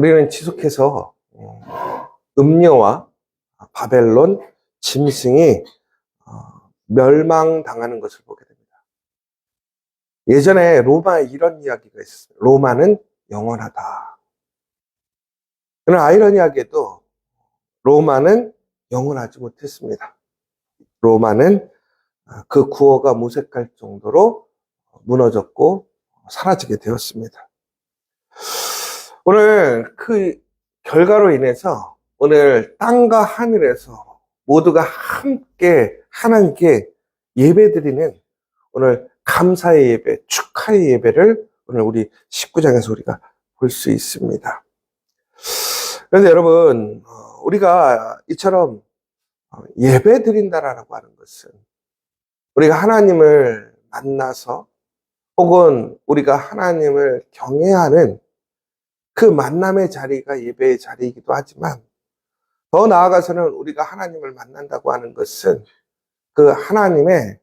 우리는 지속해서 음녀와 바벨론, 짐승이 멸망당하는 것을 보게 됩니다. 예전에 로마에 이런 이야기가 있었어요. 로마는 영원하다. 그러나 아이러니하게도 로마는 영원하지 못했습니다. 로마는 그 구호가 무색할 정도로 무너졌고 사라지게 되었습니다. 오늘 그 결과로 인해서 오늘 땅과 하늘에서 모두가 함께 하나님께 예배드리는 오늘 감사의 예배, 축하의 예배를 오늘 우리 19장에서 우리가 볼 수 있습니다. 그런데 여러분, 우리가 이처럼 예배 드린다라고 하는 것은 우리가 하나님을 만나서 혹은 우리가 하나님을 경외하는 그 만남의 자리가 예배의 자리이기도 하지만 더 나아가서는 우리가 하나님을 만난다고 하는 것은 그 하나님의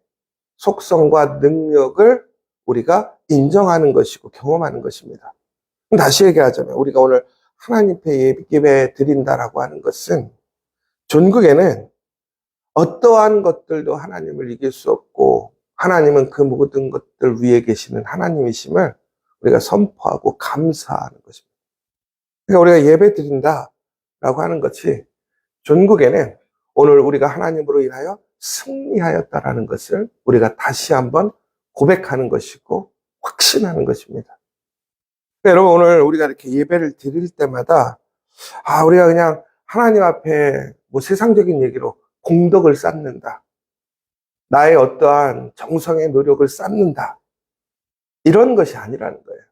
속성과 능력을 우리가 인정하는 것이고 경험하는 것입니다. 다시 얘기하자면 우리가 오늘 하나님께 예배 드린다라고 하는 것은 전국에는 어떠한 것들도 하나님을 이길 수 없고 하나님은 그 모든 것들 위에 계시는 하나님이심을 우리가 선포하고 감사하는 것입니다. 그러니까 우리가 예배 드린다라고 하는 것이 전국에는 오늘 우리가 하나님으로 인하여 승리하였다라는 것을 우리가 다시 한번 고백하는 것이고 확신하는 것입니다. 그러니까 여러분 오늘 우리가 이렇게 예배를 드릴 때마다 우리가 그냥 하나님 앞에 뭐 세상적인 얘기로 공덕을 쌓는다. 나의 어떠한 정성의 노력을 쌓는다. 이런 것이 아니라는 거예요.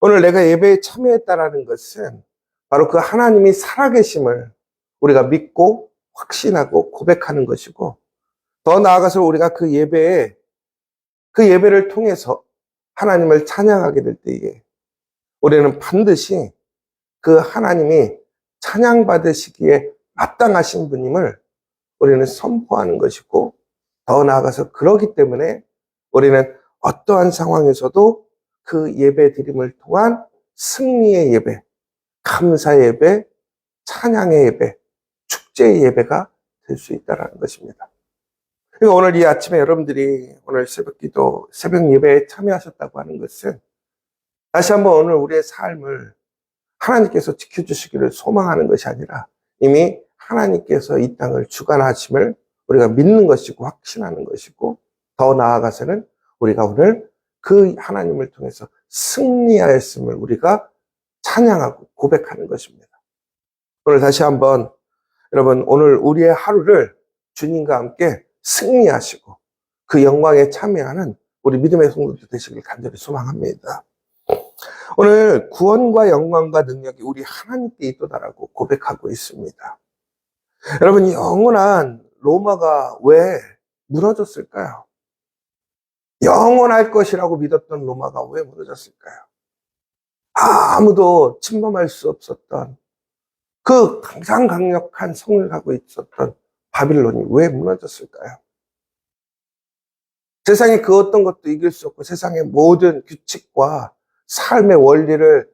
오늘 내가 예배에 참여했다라는 것은 바로 그 하나님이 살아계심을 우리가 믿고 확신하고 고백하는 것이고 더 나아가서 우리가 그 예배를 통해서 하나님을 찬양하게 될 때에 우리는 반드시 그 하나님이 찬양받으시기에 마땅하신 분임을 우리는 선포하는 것이고 더 나아가서 그러기 때문에 우리는 어떠한 상황에서도 그 예배 드림을 통한 승리의 예배, 감사의 예배, 찬양의 예배, 축제의 예배가 될 수 있다는 것입니다. 그러니까 오늘 이 아침에 여러분들이 오늘 새벽 기도, 새벽 예배에 참여하셨다고 하는 것은 다시 한번 오늘 우리의 삶을 하나님께서 지켜주시기를 소망하는 것이 아니라 이미 하나님께서 이 땅을 주관하심을 우리가 믿는 것이고 확신하는 것이고 더 나아가서는 우리가 오늘 그 하나님을 통해서 승리하였음을 우리가 찬양하고 고백하는 것입니다. 오늘 다시 한번 여러분 오늘 우리의 하루를 주님과 함께 승리하시고 그 영광에 참여하는 우리 믿음의 성도들 되시길 간절히 소망합니다. 오늘 구원과 영광과 능력이 우리 하나님께 있도다라고 고백하고 있습니다. 여러분 영원한 로마가 왜 무너졌을까요? 영원할 것이라고 믿었던 로마가 왜 무너졌을까요? 아무도 침범할 수 없었던 그 가장 강력한 성을 갖고 있었던 바빌론이 왜 무너졌을까요? 세상에 그 어떤 것도 이길 수 없고 세상의 모든 규칙과 삶의 원리를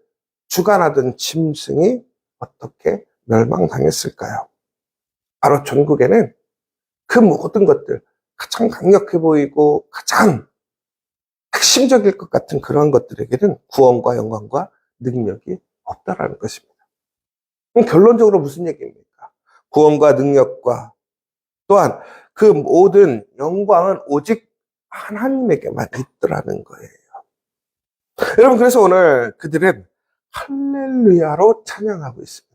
주관하던 짐승이 어떻게 멸망당했을까요? 바로 전국에는 그 모든 것들, 가장 강력해 보이고 가장 핵심적일 것 같은 그런 것들에게는 구원과 영광과 능력이 없다라는 것입니다. 그럼 결론적으로 무슨 얘기입니까? 구원과 능력과 또한 그 모든 영광은 오직 하나님에게만 있더라는 거예요. 여러분 그래서 오늘 그들은 할렐루야로 찬양하고 있습니다.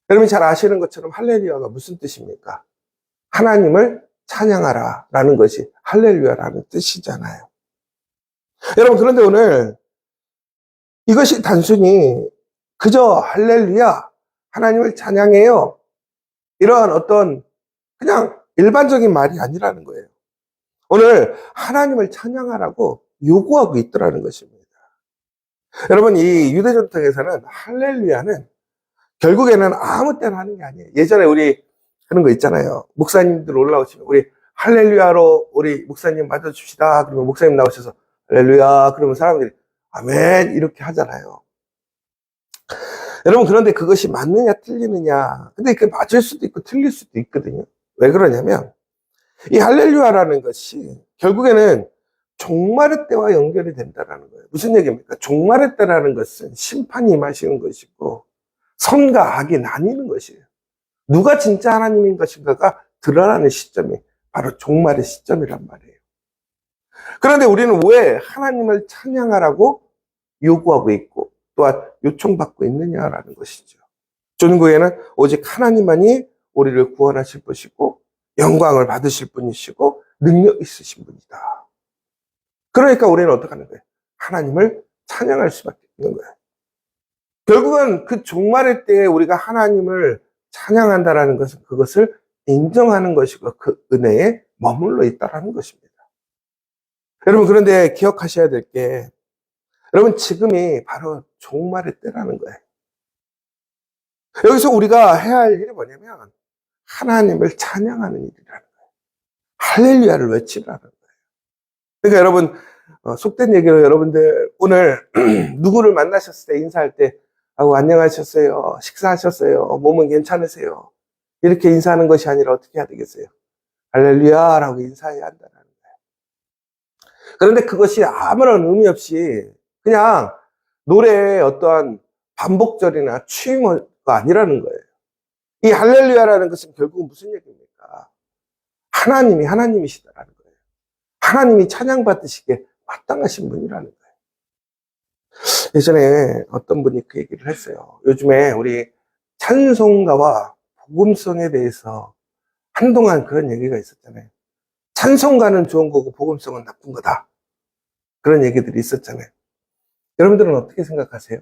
여러분이 잘 아시는 것처럼 할렐루야가 무슨 뜻입니까? 하나님을 찬양하라 라는 것이 할렐루야라는 뜻이잖아요. 여러분 그런데 오늘 이것이 단순히 그저 할렐루야 하나님을 찬양해요 이러한 어떤 그냥 일반적인 말이 아니라는 거예요. 오늘 하나님을 찬양하라고 요구하고 있더라는 것입니다. 여러분 이 유대 전통에서는 할렐루야는 결국에는 아무 때나 하는 게 아니에요. 예전에 우리 그런 거 있잖아요. 목사님들 올라오시면 우리 할렐루야로 우리 목사님 맞아줍시다. 그러면 목사님 나오셔서 할렐루야 그러면 사람들이 아멘 이렇게 하잖아요. 여러분, 그런데 그것이 맞느냐, 틀리느냐. 근데 그게 맞을 수도 있고 틀릴 수도 있거든요. 왜 그러냐면, 이 할렐루야라는 것이 결국에는 종말의 때와 연결이 된다라는 거예요. 무슨 얘기입니까? 종말의 때라는 것은 심판이 임하시는 것이고, 선과 악이 나뉘는 것이에요. 누가 진짜 하나님인 것인가가 드러나는 시점이 바로 종말의 시점이란 말이에요. 그런데 우리는 왜 하나님을 찬양하라고 요구하고 있고 또한 요청받고 있느냐라는 것이죠. 존구에는 오직 하나님만이 우리를 구원하실 것이고 영광을 받으실 분이시고 능력 있으신 분이다. 그러니까 우리는 어떻게 하는 거예요? 하나님을 찬양할 수밖에 없는 거예요. 결국은 그 종말의 때에 우리가 하나님을 찬양한다라는 것은 그것을 인정하는 것이고 그 은혜에 머물러 있다라는 것입니다. 여러분, 그런데 기억하셔야 될 게, 여러분, 지금이 바로 종말의 때라는 거예요. 여기서 우리가 해야 할 일이 뭐냐면 하나님을 찬양하는 일이라는 거예요. 할렐루야를 외치라는 거예요. 그러니까 여러분, 속된 얘기로 여러분들 오늘 누구를 만나셨을 때 인사할 때 안녕하셨어요, 식사하셨어요, 몸은 괜찮으세요, 이렇게 인사하는 것이 아니라 어떻게 해야 되겠어요? 할렐루야라고 인사해야 한다는 거예요. 그런데 그것이 아무런 의미 없이 그냥 노래의 어떠한 반복절이나 취임어가 아니라는 거예요. 이 할렐루야라는 것은 결국 무슨 얘기입니까? 하나님이 하나님이시다라는 거예요. 하나님이 찬양받으시기에 마땅하신 분이라는 거예요. 예전에 어떤 분이 그 얘기를 했어요. 요즘에 우리 찬송가와 복음성에 대해서 한동안 그런 얘기가 있었잖아요. 찬송가는 좋은 거고 복음성은 나쁜 거다. 그런 얘기들이 있었잖아요. 여러분들은 어떻게 생각하세요?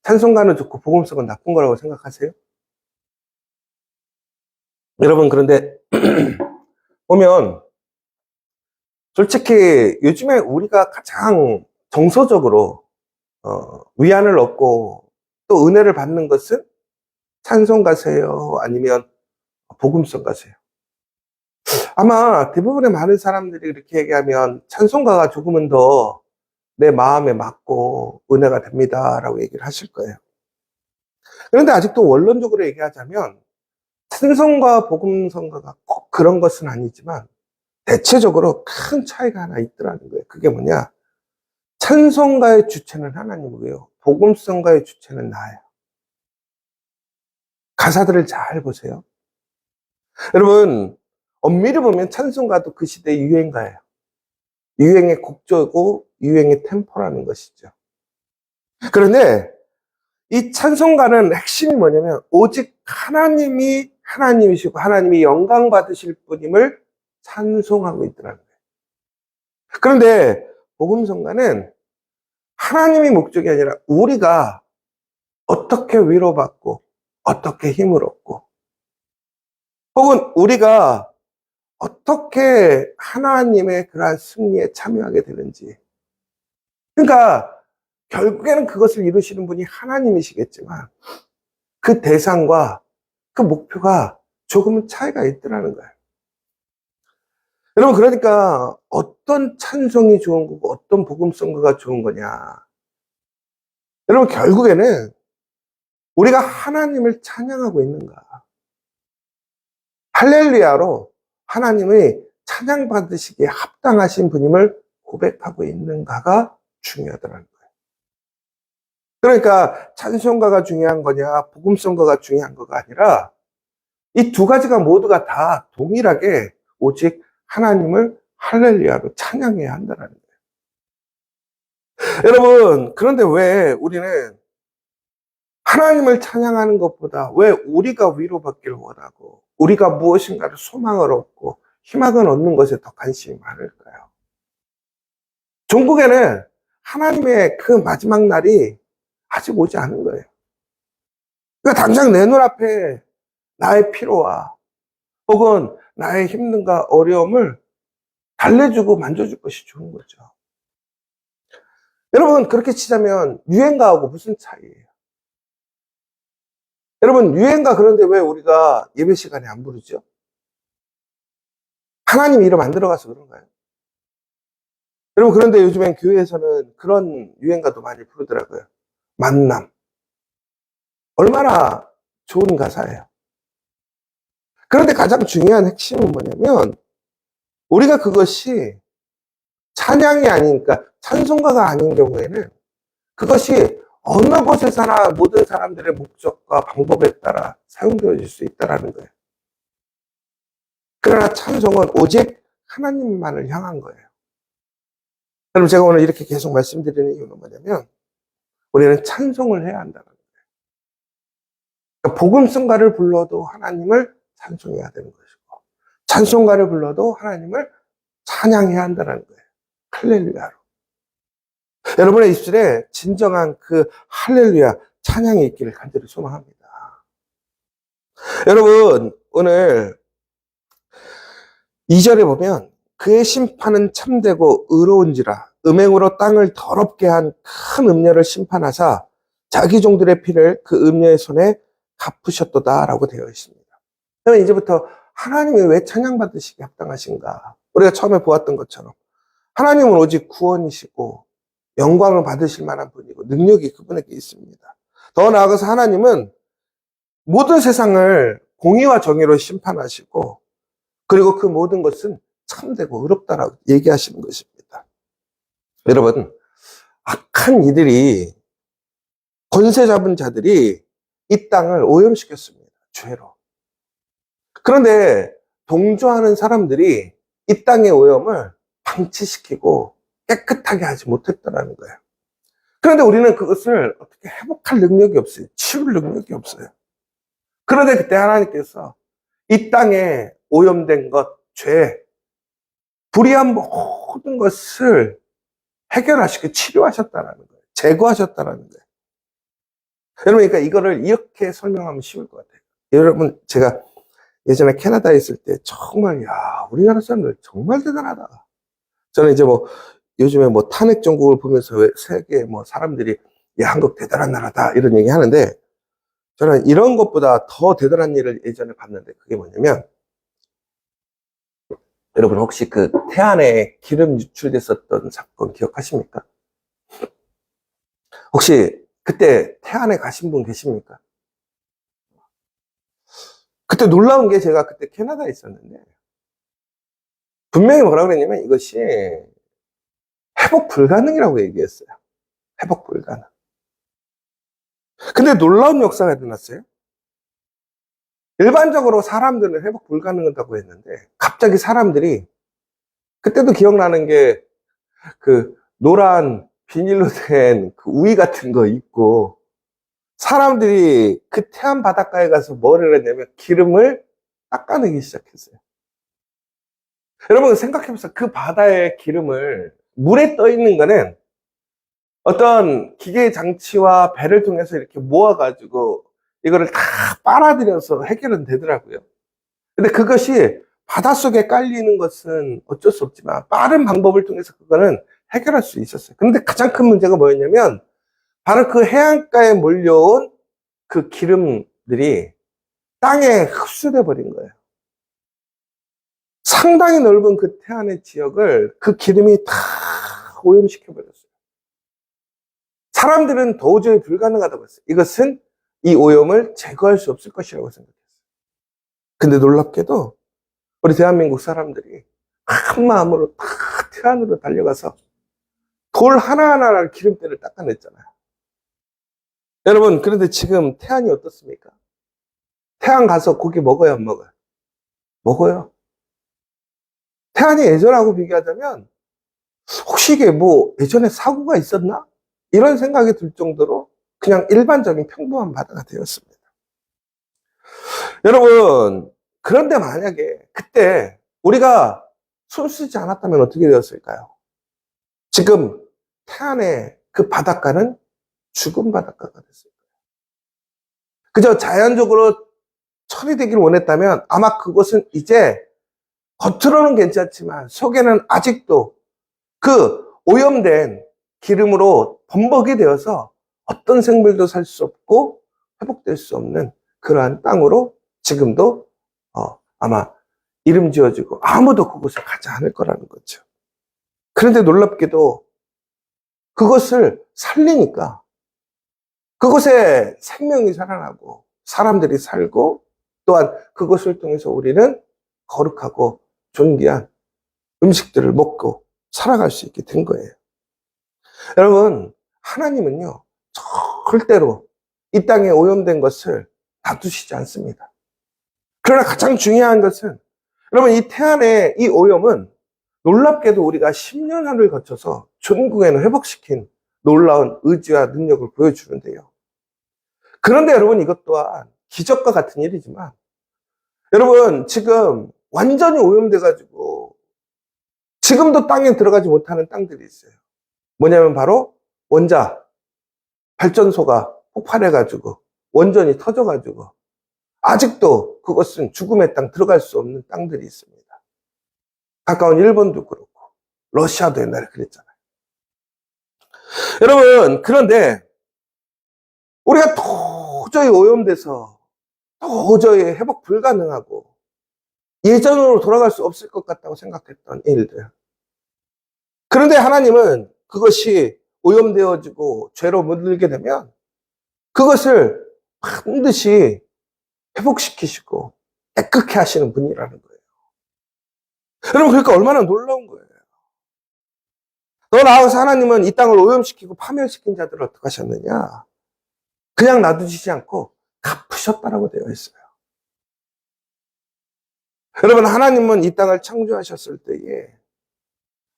찬송가는 좋고 복음성은 나쁜 거라고 생각하세요? 여러분, 그런데 보면 솔직히 요즘에 우리가 가장 정서적으로 위안을 얻고 또 은혜를 받는 것은 찬송가세요? 아니면 복음성가세요? 아마 대부분의 많은 사람들이 이렇게 얘기하면 찬송가가 조금은 더 내 마음에 맞고 은혜가 됩니다 라고 얘기를 하실 거예요. 그런데 아직도 원론적으로 얘기하자면 찬송가, 복음성가가 꼭 그런 것은 아니지만 대체적으로 큰 차이가 하나 있더라는 거예요. 그게 뭐냐? 찬송가의 주체는 하나님이고요, 복음성가의 주체는 나예요. 가사들을 잘 보세요. 여러분, 엄밀히 보면 찬송가도 그 시대의 유행가예요. 유행의 곡조고 유행의 템포라는 것이죠. 그런데 이 찬송가는 핵심이 뭐냐면 오직 하나님이 하나님이시고 하나님이 영광 받으실 분임을 찬송하고 있더라는 거예요. 그런데 복음성가는 하나님이 목적이 아니라 우리가 어떻게 위로받고 어떻게 힘을 얻고 혹은 우리가 어떻게 하나님의 그러한 승리에 참여하게 되는지. 그러니까 결국에는 그것을 이루시는 분이 하나님이시겠지만 그 대상과 그 목표가 조금은 차이가 있더라는 거예요. 여러분, 그러니까 어떤 찬송이 좋은 거고 어떤 복음성가가 좋은 거냐. 여러분, 결국에는 우리가 하나님을 찬양하고 있는가. 할렐루야로 하나님의 찬양받으시기에 합당하신 분임을 고백하고 있는가가 중요하더라는 거예요. 그러니까 찬송가가 중요한 거냐 복음성가가 중요한 거가 아니라 이 두 가지가 모두가 다 동일하게 오직 하나님을 할렐루야로 찬양해야 한다는 거예요. 여러분, 그런데 왜 우리는 하나님을 찬양하는 것보다 왜 우리가 위로받기를 원하고 우리가 무엇인가를 소망을 얻고 희망을 얻는 것에 더 관심이 많을까요? 종국에는 하나님의 그 마지막 날이 아직 오지 않은 거예요. 그러니까 당장 내 눈앞에 나의 피로와 혹은 나의 힘듦과 어려움을 달래주고 만져줄 것이 좋은 거죠. 여러분, 그렇게 치자면 유행가하고 무슨 차이예요? 여러분, 유행가 그런데 왜 우리가 예배 시간에 안 부르죠? 하나님 이름 안 들어가서 그런가요? 여러분, 그런데 요즘엔 교회에서는 그런 유행가도 많이 부르더라고요. 만남, 얼마나 좋은 가사예요. 그런데 가장 중요한 핵심은 뭐냐면 우리가 그것이 찬양이 아니니까 찬송가가 아닌 경우에는 그것이 어느 곳에서나 모든 사람들의 목적과 방법에 따라 사용되어질 수 있다는 거예요. 그러나 찬송은 오직 하나님만을 향한 거예요. 여러분, 제가 오늘 이렇게 계속 말씀드리는 이유는 뭐냐면 우리는 찬송을 해야 한다는 거예요. 그러니까 복음성가를 불러도 하나님을 찬송해야 되는 것이고 찬송가를 불러도 하나님을 찬양해야 한다는 거예요. 할렐루야로. 여러분의 입술에 진정한 그 할렐루야 찬양이 있기를 간절히 소망합니다. 여러분, 오늘 2절에 보면 그의 심판은 참되고 의로운지라 음행으로 땅을 더럽게 한 큰 음녀를 심판하사 자기 종들의 피를 그 음녀의 손에 갚으셨도다 라고 되어 있습니다. 그러면 이제부터 하나님이 왜 찬양받으시기 합당하신가? 우리가 처음에 보았던 것처럼 하나님은 오직 구원이시고 영광을 받으실 만한 분이고 능력이 그분에게 있습니다. 더 나아가서 하나님은 모든 세상을 공의와 정의로 심판하시고 그리고 그 모든 것은 참되고 의롭다라고 얘기하시는 것입니다. 여러분, 악한 이들이 권세 잡은 자들이 이 땅을 오염시켰습니다. 죄로. 그런데 동조하는 사람들이 이 땅의 오염을 방치시키고 깨끗하게 하지 못했다는 거예요. 그런데 우리는 그것을 어떻게 회복할 능력이 없어요. 치울 능력이 없어요. 그런데 그때 하나님께서 이 땅에 오염된 것, 죄, 불의한 모든 것을 해결하시고 치료하셨다는 거예요. 제거하셨다는 거예요. 여러분, 그러니까 이거를 이렇게 설명하면 쉬울 것 같아요. 여러분, 제가 예전에 캐나다에 있을 때 정말, 우리나라 사람들 정말 대단하다. 저는 이제 요즘에 탄핵 정국을 보면서 세계 사람들이, 한국 대단한 나라다, 이런 얘기 하는데, 저는 이런 것보다 더 대단한 일을 예전에 봤는데, 그게 뭐냐면, 여러분 혹시 그 태안에 기름 유출됐었던 사건 기억하십니까? 혹시 그때 태안에 가신 분 계십니까? 그때 놀라운 게 제가 그때 캐나다에 있었는데 분명히 뭐라고 그랬냐면 이것이 회복 불가능이라고 얘기했어요. 회복 불가능. 근데 놀라운 역사가 일어났어요. 일반적으로 사람들은 회복 불가능하다고 했는데 갑자기 사람들이 그때도 기억나는 게 그 노란 비닐로 된 그 우이 같은 거 입고 사람들이 그 태안 바닷가에 가서 뭐를 했냐면 기름을 닦아내기 시작했어요. 여러분 생각해보세요. 그 바다의 기름을 물에 떠 있는 거는 어떤 기계 장치와 배를 통해서 이렇게 모아가지고 이거를 다 빨아들여서 해결은 되더라고요. 근데 그것이 바닷속에 깔리는 것은 어쩔 수 없지만 빠른 방법을 통해서 그거는 해결할 수 있었어요. 그런데 가장 큰 문제가 뭐였냐면 바로 그 해안가에 몰려온 그 기름들이 땅에 흡수돼 버린 거예요. 상당히 넓은 그 태안의 지역을 그 기름이 다 오염시켜 버렸어요. 사람들은 도저히 불가능하다고 했어요. 이것은 이 오염을 제거할 수 없을 것이라고 생각했어요. 근데 놀랍게도 우리 대한민국 사람들이 한 마음으로 다 태안으로 달려가서 돌 하나하나를 기름때를 닦아냈잖아요. 여러분, 그런데 지금 태안이 어떻습니까? 태안 가서 고기 먹어요, 안 먹어요? 먹어요. 태안이 예전하고 비교하자면 혹시 이게 예전에 사고가 있었나? 이런 생각이 들 정도로 그냥 일반적인 평범한 바다가 되었습니다. 여러분, 그런데 만약에 그때 우리가 손 쓰지 않았다면 어떻게 되었을까요? 지금 태안의 그 바닷가는 죽은 바닷가가 됐어요. 그저 자연적으로 처리되기를 원했다면 아마 그곳은 이제 겉으로는 괜찮지만 속에는 아직도 그 오염된 기름으로 범벅이 되어서 어떤 생물도 살 수 없고 회복될 수 없는 그러한 땅으로 지금도 아마 이름 지어지고 아무도 그곳에 가지 않을 거라는 거죠. 그런데 놀랍게도 그것을 살리니까 그곳에 생명이 살아나고 사람들이 살고 또한 그것을 통해서 우리는 거룩하고 존귀한 음식들을 먹고 살아갈 수 있게 된 거예요. 여러분, 하나님은요, 절대로 이 땅에 오염된 것을 놔두시지 않습니다. 그러나 가장 중요한 것은, 여러분, 이 태안의 이 오염은 놀랍게도 우리가 10년을 거쳐서 전국에는 회복시킨 놀라운 의지와 능력을 보여주는데요. 그런데 여러분, 이것 또한 기적과 같은 일이지만, 여러분, 지금 완전히 오염돼가지고, 지금도 땅에 들어가지 못하는 땅들이 있어요. 뭐냐면 바로 원자 발전소가 폭발해가지고, 원전이 터져가지고, 아직도 그것은 죽음의 땅 들어갈 수 없는 땅들이 있습니다. 가까운 일본도 그렇고, 러시아도 옛날에 그랬잖아요. 여러분, 그런데 우리가 도저히 오염돼서 도저히 회복 불가능하고 예전으로 돌아갈 수 없을 것 같다고 생각했던 일들. 그런데 하나님은 그것이 오염되어지고 죄로 물들게 되면 그것을 반드시 회복시키시고 깨끗게 하시는 분이라는 거예요. 여러분, 그러니까 얼마나 놀라운 거예요. 더 나아가서 하나님은 이 땅을 오염시키고 파멸시킨 자들을 어떻게 하셨느냐? 그냥 놔두시지 않고 갚으셨다라고 되어 있어요. 여러분, 하나님은 이 땅을 창조하셨을 때에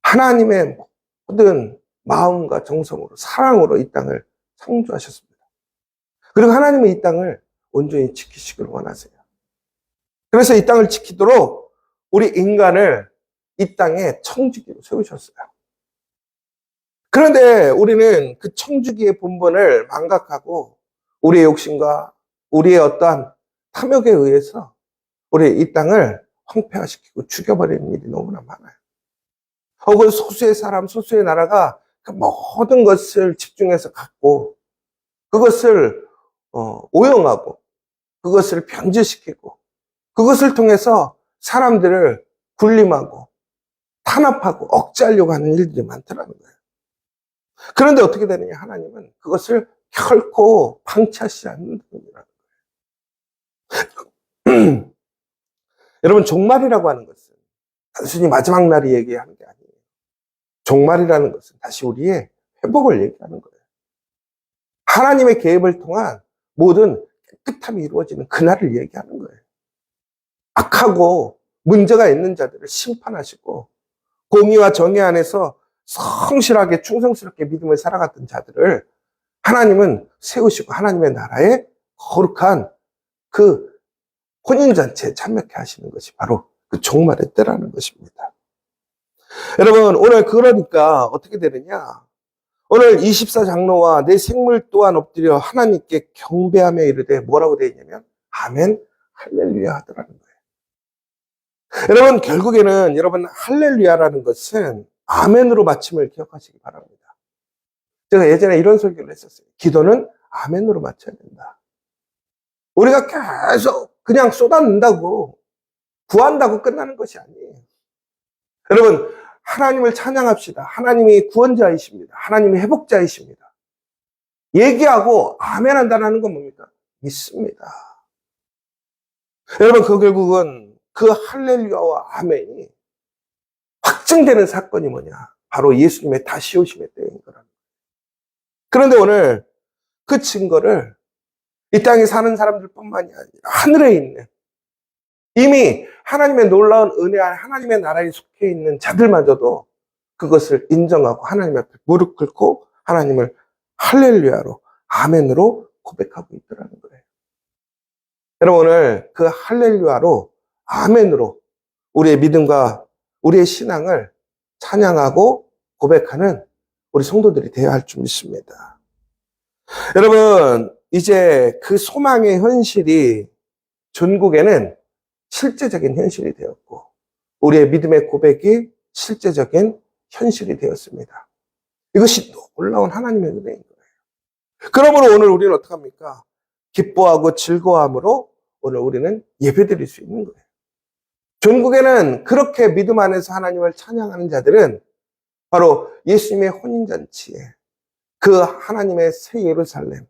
하나님의 모든 마음과 정성으로, 사랑으로 이 땅을 창조하셨습니다. 그리고 하나님은 이 땅을 온전히 지키시기를 원하세요. 그래서 이 땅을 지키도록 우리 인간을 이 땅에 청지기로 세우셨어요. 그런데 우리는 그 청지기의 본분을 망각하고 우리의 욕심과 우리의 어떠한 탐욕에 의해서 우리 이 땅을 황폐화시키고 죽여버리는 일이 너무나 많아요. 혹은 소수의 사람, 소수의 나라가 그 모든 것을 집중해서 갖고 그것을 오용하고 그것을 변질시키고 그것을 통해서 사람들을 굴림하고 탄압하고 억제하려고 하는 일들이 많더라는 거예요. 그런데 어떻게 되느냐? 하나님은 그것을 결코 방치하시지 않는 분이라는 거예요. 여러분, 종말이라고 하는 것은 단순히 마지막 날이 얘기하는 게 아니에요. 종말이라는 것은 다시 우리의 회복을 얘기하는 거예요. 하나님의 계획을 통한 모든 깨끗함이 이루어지는 그날을 얘기하는 거예요. 악하고 문제가 있는 자들을 심판하시고 공의와 정의 안에서 성실하게 충성스럽게 믿음을 살아갔던 자들을 하나님은 세우시고 하나님의 나라에 거룩한 그 혼인잔치에 참여케 하시는 것이 바로 그 종말의 때라는 것입니다. 여러분, 오늘 그러니까 어떻게 되느냐? 오늘 24장로와 내 생물 또한 엎드려 하나님께 경배하며 이르되 뭐라고 되어 있냐면 아멘 할렐루야 하더라는 거예요. 여러분, 결국에는 여러분 할렐루야라는 것은 아멘으로 마침을 기억하시기 바랍니다. 제가 예전에 이런 설교를 했었어요. 기도는 아멘으로 마쳐야 된다. 우리가 계속 그냥 쏟아낸다고 구한다고 끝나는 것이 아니에요. 여러분, 하나님을 찬양합시다. 하나님이 구원자이십니다. 하나님이 회복자이십니다. 얘기하고 아멘 한다는 건 뭡니까? 믿습니다. 여러분, 그 결국은 그 할렐루야와 아멘이 확증되는 사건이 뭐냐? 바로 예수님의 다시 오심의 때인 거라는 거예요. 그런데 오늘 그 증거를 이 땅에 사는 사람들뿐만이 아니라 하늘에 있는 이미 하나님의 놀라운 은혜 안에 하나님의 나라에 속해 있는 자들마저도 그것을 인정하고 하나님 앞에 무릎 꿇고 하나님을 할렐루야로 아멘으로 고백하고 있더라는 거예요. 여러분, 오늘 그 할렐루야로 아멘으로 우리의 믿음과 우리의 신앙을 찬양하고 고백하는 우리 성도들이 되어야 할 줄 믿습니다. 여러분, 이제 그 소망의 현실이 전국에는 실제적인 현실이 되었고 우리의 믿음의 고백이 실제적인 현실이 되었습니다. 이것이 놀라운 하나님의 은혜인 거예요. 그러므로 오늘 우리는 어떻게 합니까? 기뻐하고 즐거워함으로 오늘 우리는 예배드릴 수 있는 거예요. 전국에는 그렇게 믿음 안에서 하나님을 찬양하는 자들은 바로 예수님의 혼인잔치에 그 하나님의 새 예루살렘,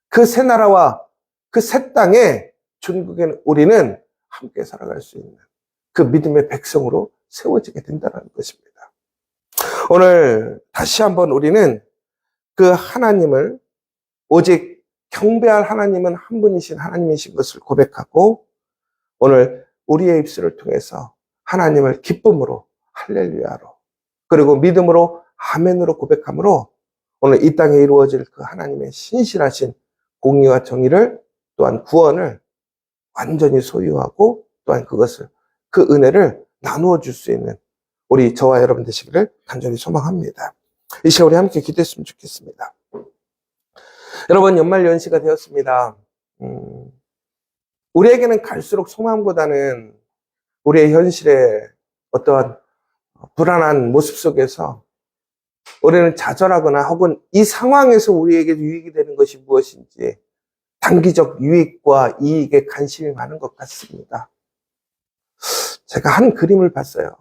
그 새 나라와 그 새 땅에 천국에 우리는 함께 살아갈 수 있는 그 믿음의 백성으로 세워지게 된다는 것입니다. 오늘 다시 한번 우리는 그 하나님을 오직 경배할 하나님은 한 분이신 하나님이신 것을 고백하고 오늘 우리의 입술을 통해서 하나님을 기쁨으로 할렐루야로 그리고 믿음으로 아멘으로 고백함으로 오늘 이 땅에 이루어질 그 하나님의 신실하신 공의와 정의를 또한 구원을 완전히 소유하고 또한 그것을 그 은혜를 나누어 줄 수 있는 우리 저와 여러분 되시기를 간절히 소망합니다. 이 시간 우리 함께 기도했으면 좋겠습니다. 여러분 연말 연시가 되었습니다. 우리에게는 갈수록 소망보다는 우리의 현실의 어떠한 불안한 모습 속에서 우리는 좌절하거나 혹은 이 상황에서 우리에게 유익이 되는 것이 무엇인지 단기적 유익과 이익에 관심이 많은 것 같습니다. 제가 한 그림을 봤어요.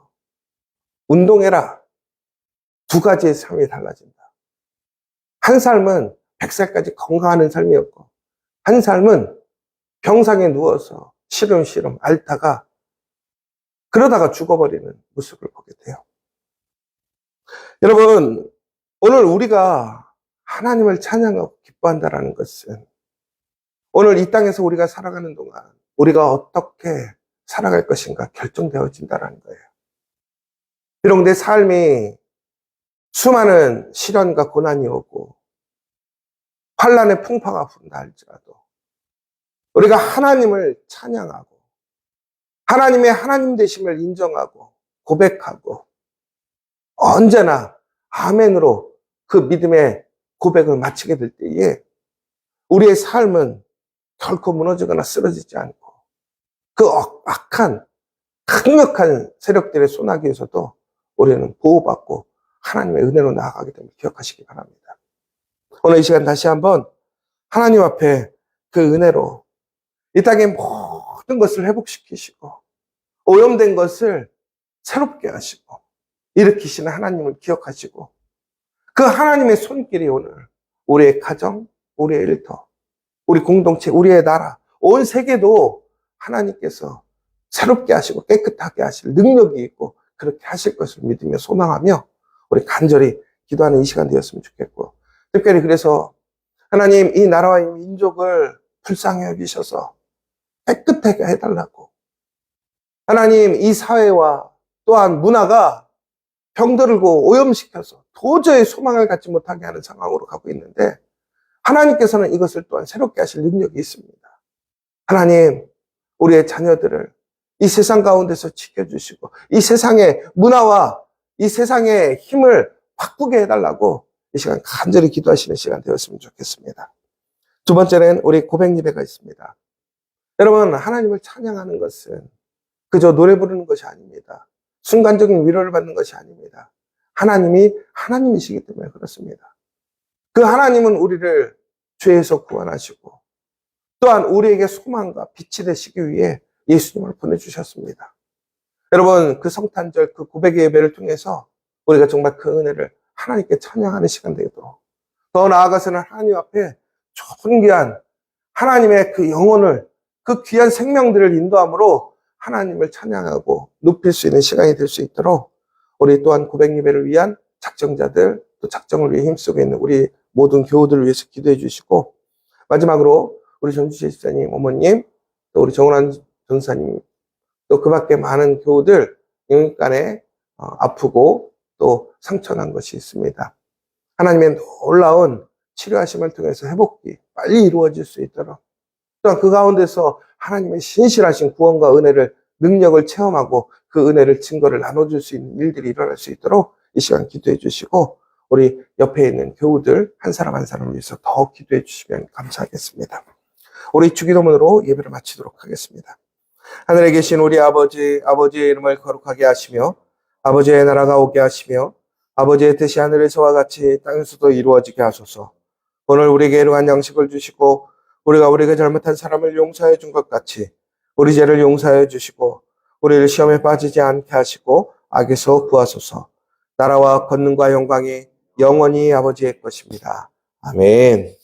운동해라. 두 가지의 삶이 달라진다. 한 삶은 100살까지 건강하는 삶이었고 한 삶은 병상에 누워서 시름시름 앓다가 그러다가 죽어버리는 모습을 보게 돼요. 여러분 오늘 우리가 하나님을 찬양하고 기뻐한다는 것은 오늘 이 땅에서 우리가 살아가는 동안 우리가 어떻게 살아갈 것인가 결정되어진다는 거예요. 비록 내 삶이 수많은 시련과 고난이 오고 환란의 풍파가 분다 할지라도 우리가 하나님을 찬양하고 하나님의 하나님 되심을 인정하고 고백하고 언제나 아멘으로 그 믿음의 고백을 마치게 될 때에 우리의 삶은 결코 무너지거나 쓰러지지 않고 그 악한 강력한 세력들의 소나기에서도 우리는 보호받고 하나님의 은혜로 나아가게 됨을 기억하시기 바랍니다. 오늘 이 시간 다시 한번 하나님 앞에 그 은혜로 이 땅의 모든 것을 회복시키시고 오염된 것을 새롭게 하시고 일으키시는 하나님을 기억하시고 그 하나님의 손길이 오늘 우리의 가정, 우리의 일터, 우리 공동체, 우리의 나라, 온 세계도 하나님께서 새롭게 하시고 깨끗하게 하실 능력이 있고 그렇게 하실 것을 믿으며 소망하며 우리 간절히 기도하는 이 시간 되었으면 좋겠고 특별히 그래서 하나님 이 나라와 이 민족을 불쌍히 여기셔서 깨끗하게 해달라고 하나님 이 사회와 또한 문화가 병들고 오염시켜서 도저히 소망을 갖지 못하게 하는 상황으로 가고 있는데 하나님께서는 이것을 또한 새롭게 하실 능력이 있습니다. 하나님 우리의 자녀들을 이 세상 가운데서 지켜주시고 이 세상의 문화와 이 세상의 힘을 바꾸게 해달라고 이 시간 간절히 기도하시는 시간 되었으면 좋겠습니다. 두 번째는 우리 고백 예배가 있습니다. 여러분 하나님을 찬양하는 것은 그저 노래 부르는 것이 아닙니다. 순간적인 위로를 받는 것이 아닙니다. 하나님이 하나님이시기 때문에 그렇습니다. 그 하나님은 우리를 죄에서 구원하시고 또한 우리에게 소망과 빛이 되시기 위해 예수님을 보내주셨습니다. 여러분 그 성탄절 그 고백의 예배를 통해서 우리가 정말 그 은혜를 하나님께 찬양하는 시간 되도록 더 나아가서는 하나님 앞에 존귀한 하나님의 그 영혼을 그 귀한 생명들을 인도함으로 하나님을 찬양하고 높일 수 있는 시간이 될 수 있도록 우리 또한 고백 예배를 위한 작정자들 또 작정을 위해 힘쓰고 있는 우리 모든 교우들을 위해서 기도해 주시고 마지막으로 우리 전주재 집사님 어머님 또 우리 정원환 전사님 또 그 밖에 많은 교우들 영육간에 아프고 또 상처난 것이 있습니다. 하나님의 놀라운 치료하심을 통해서 회복이 빨리 이루어질 수 있도록 또한 그 가운데서 하나님의 신실하신 구원과 은혜를 능력을 체험하고 그 은혜를 증거를 나눠줄 수 있는 일들이 일어날 수 있도록 이 시간 기도해 주시고 우리 옆에 있는 교우들 한 사람 한 사람을 위해서 더 기도해 주시면 감사하겠습니다. 우리 주기도문으로 예배를 마치도록 하겠습니다. 하늘에 계신 우리 아버지, 아버지의 이름을 거룩하게 하시며 아버지의 나라가 오게 하시며 아버지의 뜻이 하늘에서와 같이 땅에서도 이루어지게 하소서. 오늘 우리에게 일용할 양식을 주시고 우리가 우리에게 잘못한 사람을 용서해 준 것 같이 우리 죄를 용서해 주시고 우리를 시험에 빠지지 않게 하시고 악에서 구하소서. 나라와 권능과 영광이 영원히 아버지의 것입니다. 아멘.